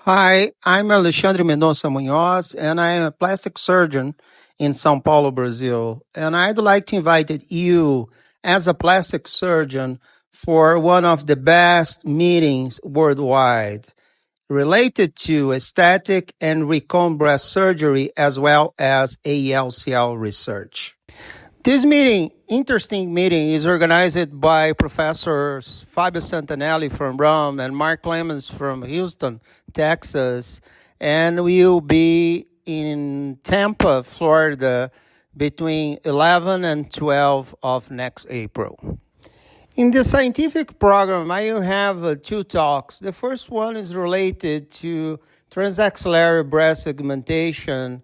Hi, I'm Alexandre Munhoz, and I'm a plastic surgeon in São Paulo, Brazil. And I'd like to invite you, as a plastic surgeon, for one of the best meetings worldwide related to aesthetic and recon breast surgery, as well as ALCL research. This meeting, interesting meeting, is organized by Professors Fabio Santanelli from Rome and Mark Clemens from Houston, Texas, and we will be in Tampa, Florida, between 11 and 12 of next April. In the scientific program, I will have two talks. The first one is related to transaxillary breast augmentation,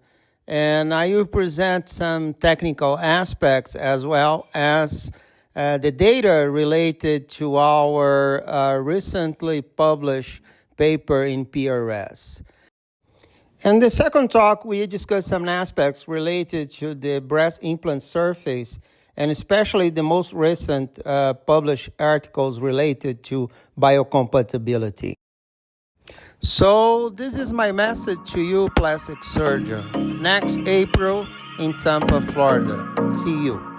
and I will present some technical aspects as well as the data related to our recently published paper in PRS. And the second talk, we discuss some aspects related to the breast implant surface, and especially the most recent published articles related to biocompatibility. So this is my message to you, plastic surgeon. Next April in Tampa, Florida. See you.